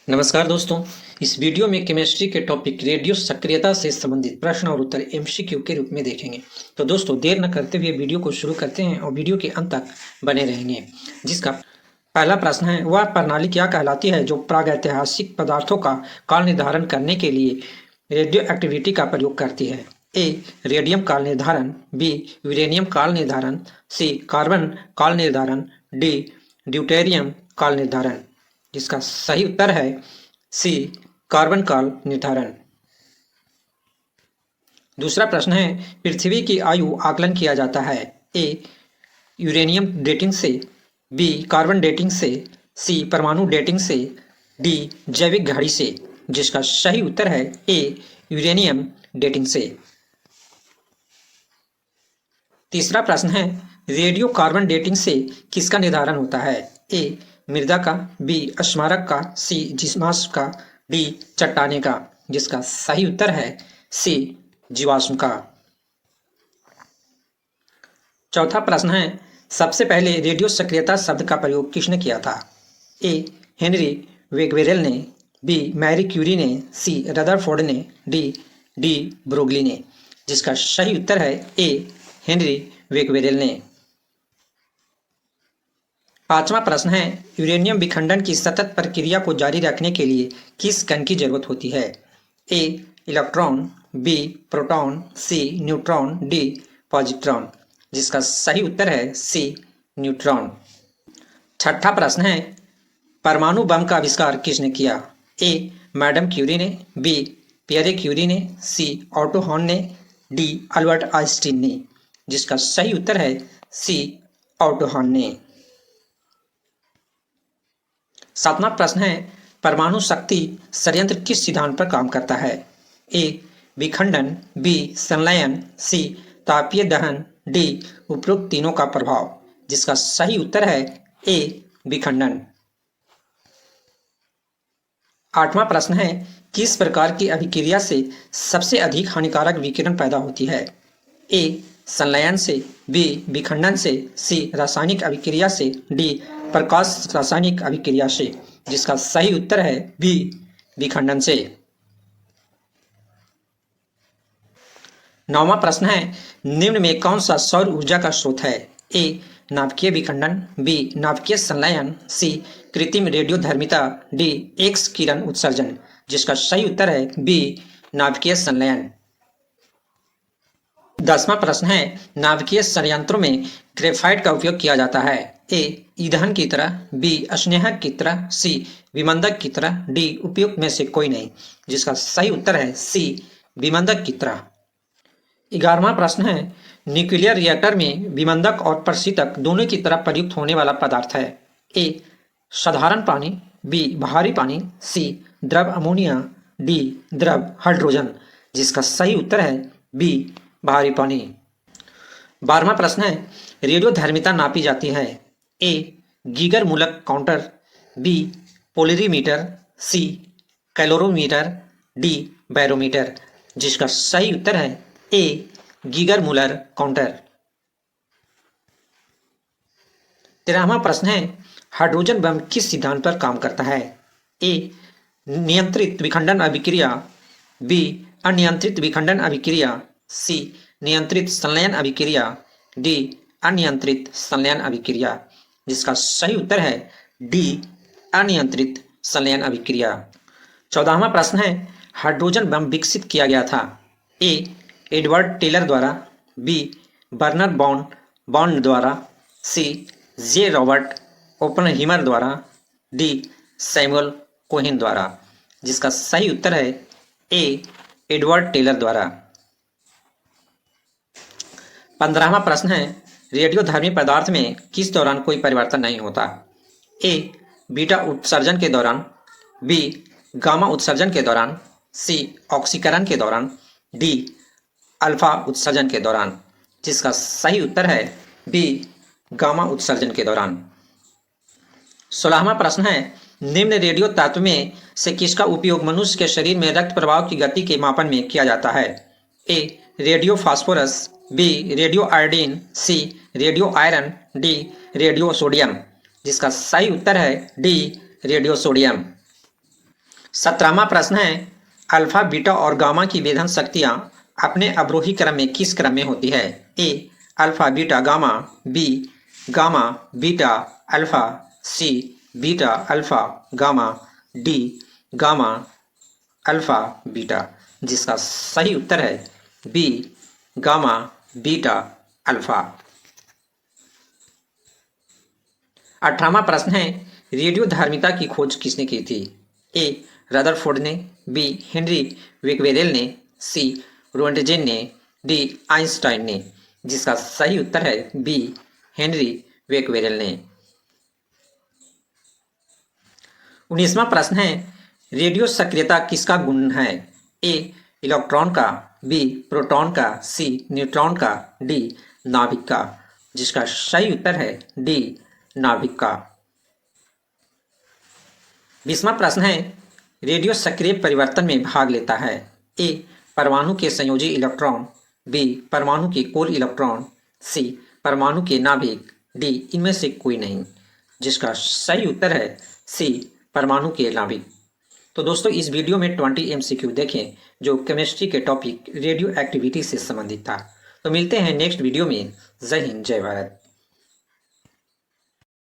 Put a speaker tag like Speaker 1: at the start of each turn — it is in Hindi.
Speaker 1: नमस्कार दोस्तों, इस वीडियो में केमिस्ट्री के टॉपिक रेडियो सक्रियता से संबंधित प्रश्न और उत्तर एमसीक्यू के रूप में देखेंगे। तो दोस्तों देर न करते हुए वीडियो को शुरू करते हैं और वीडियो के अंत तक बने रहेंगे। जिसका पहला प्रश्न है, वह प्रणाली क्या कहलाती है जो प्रागैतिहासिक पदार्थों का काल निर्धारण करने के लिए रेडियो एक्टिविटी का प्रयोग करती है? ए रेडियम काल निर्धारण, बी यूरेनियम काल निर्धारण, सी कार्बन काल निर्धारण, डी ड्यूटेरियम काल निर्धारण। जिसका सही उत्तर है सी कार्बन काल निर्धारण। दूसरा प्रश्न है, पृथ्वी की आयु आकलन किया जाता है? ए यूरेनियम डेटिंग से, बी कार्बन डेटिंग से, सी परमाणु डेटिंग से, डी जैविक घड़ी से। जिसका सही उत्तर है ए यूरेनियम डेटिंग से। तीसरा प्रश्न है, रेडियो कार्बन डेटिंग से किसका निर्धारण होता है? ए मृदा का, बी स्मारक का, सी जीवाश्म का, डी चट्टाने का। जिसका सही उत्तर है सी जीवाश्म का। चौथा प्रश्न है, सबसे पहले रेडियो सक्रियता शब्द का प्रयोग किसने किया था? ए हेनरी बेक्वेरेल ने, बी मैरी क्यूरी ने, सी रदरफोर्ड ने, डी ब्रोगली ने। जिसका सही उत्तर है ए हेनरी बेक्वेरेल ने। पांचवा प्रश्न है, यूरेनियम विखंडन की सतत प्रक्रिया को जारी रखने के लिए किस कण की जरूरत होती है? ए इलेक्ट्रॉन, बी प्रोटॉन, सी न्यूट्रॉन, डी पॉजिट्रॉन। जिसका सही उत्तर है सी न्यूट्रॉन। छठा प्रश्न है, परमाणु बम का आविष्कार किसने किया? ए मैडम क्यूरी ने, बी पियरे क्यूरी ने, सी ऑटो हॉर्न ने, डी अल्बर्ट आइंस्टीन ने। जिसका सही उत्तर है सी ऑटो हॉर्न ने। सातवां प्रश्न है, परमाणु शक्ति षड्यंत्र किस सिद्धांत पर काम करता है? ए विखंडन, बी संलयन, सी तापीय दहन, डी उपरोक्त तीनों का प्रभाव। जिसका सही उत्तर है ए विखंडन। आठवां प्रश्न है, किस प्रकार की अभिक्रिया से सबसे अधिक हानिकारक विकिरण पैदा होती है? ए संलयन से, बी विखंडन से, सी रासायनिक अभिक्रिया से, डी प्रकाश रासायनिक अभिक्रिया से। जिसका सही उत्तर है बी विखंडन से। नौवां प्रश्न है, निम्न में कौन सा सौर ऊर्जा का स्रोत है? ए नाभिकीय विखंडन, बी नाभिकीय संलयन, सी कृत्रिम रेडियोधर्मिता, डी एक्स किरण उत्सर्जन। जिसका सही उत्तर है बी नाभिकीय संलयन। 10वां प्रश्न है, नाभिकीय संयंत्रों में ग्रेफाइट का उपयोग किया जाता है? ए ईंधन की तरह, बी स्नेहक की तरह, सी विमंदक की तरह, डी उपयुक्त में से कोई नहीं। जिसका सही उत्तर है सी विमंदक की तरह। 11वां प्रश्न है, न्यूक्लियर रिएक्टर में विमंदक और प्रशीतक दोनों की तरह प्रयुक्त होने वाला पदार्थ है? ए साधारण पानी, बी भारी पानी, सी द्रव अमोनिया, डी द्रव हाइड्रोजन। जिसका सही उत्तर है बी भारी पानी। 12वां प्रश्न है, रेडियोधर्मिता नापी जाती है? ए गीगर मूलक काउंटर, बी पोलरीमीटर, सी कैलोरीमीटर, डी बैरोमीटर। जिसका सही उत्तर है ए गीगर मूलर काउंटर। 13वां प्रश्न है, हाइड्रोजन बम किस सिद्धांत पर काम करता है? ए नियंत्रित विखंडन अभिक्रिया, बी अनियंत्रित विखंडन अभिक्रिया, सी नियंत्रित संलयन अभिक्रिया, डी अनियंत्रित संलयन अभिक्रिया। जिसका सही उत्तर है डी अनियंत्रित संलयन अभिक्रिया। 14वां प्रश्न है, हाइड्रोजन बम विकसित किया गया था? ए एडवर्ड टेलर द्वारा, बी बर्नर बॉन्ड द्वारा, सी जे रॉबर्ट ओपनहीमर द्वारा, डी सैमुअल कोहेन द्वारा। जिसका सही उत्तर है ए एडवर्ड टेलर द्वारा। 15वां प्रश्न है, रेडियोधर्मी पदार्थ में किस दौरान कोई परिवर्तन नहीं होता? ए बीटा उत्सर्जन के दौरान, बी गामा उत्सर्जन के दौरान, सी ऑक्सीकरण के दौरान, डी अल्फा उत्सर्जन के दौरान। जिसका सही उत्तर है बी गामा उत्सर्जन के दौरान। 16वां प्रश्न है, निम्न रेडियो तत्व में से किसका उपयोग मनुष्य के शरीर में रक्त प्रवाह की गति के मापन में किया जाता है? A radio phosphorus, B radio iodine, C radio iron, D radio sodium. जिसका सही उत्तर है डी रेडियो सोडियम। 17वां प्रश्न है, अल्फा बीटा और गामा की वेधन शक्तियां अपने अवरोही क्रम में किस क्रम में होती है? A alpha beta gamma, B gamma beta alpha, C beta alpha gamma, D gamma alpha beta. जिसका सही उत्तर है बी गामा बीटा अल्फा। 18वां प्रश्न है, रेडियोधर्मिता की खोज किसने की थी? ए रदरफोर्ड ने, बी हेनरी बेक्वेरेल ने, सी रोंटगेन ने, डी आइंस्टाइन ने। जिसका सही उत्तर है बी हेनरी बेक्वेरेल ने। 19वां प्रश्न है, रेडियो सक्रियता किसका गुण है? ए इलेक्ट्रॉन का, बी प्रोटॉन का, सी न्यूट्रॉन का, डी नाभिक का। जिसका सही उत्तर है डी नाभिक का। 20वां प्रश्न है, रेडियो सक्रिय परिवर्तन में भाग लेता है? ए परमाणु के संयोजी इलेक्ट्रॉन, बी परमाणु के कोर इलेक्ट्रॉन, सी परमाणु के नाभिक, डी इनमें से कोई नहीं। जिसका सही उत्तर है सी परमाणु के नाभिक। तो दोस्तों इस वीडियो में 20 MCQ देखें जो केमिस्ट्री के टॉपिक रेडियो एक्टिविटी से संबंधित था। तो मिलते हैं नेक्स्ट वीडियो में। जय हिंद, जय भारत।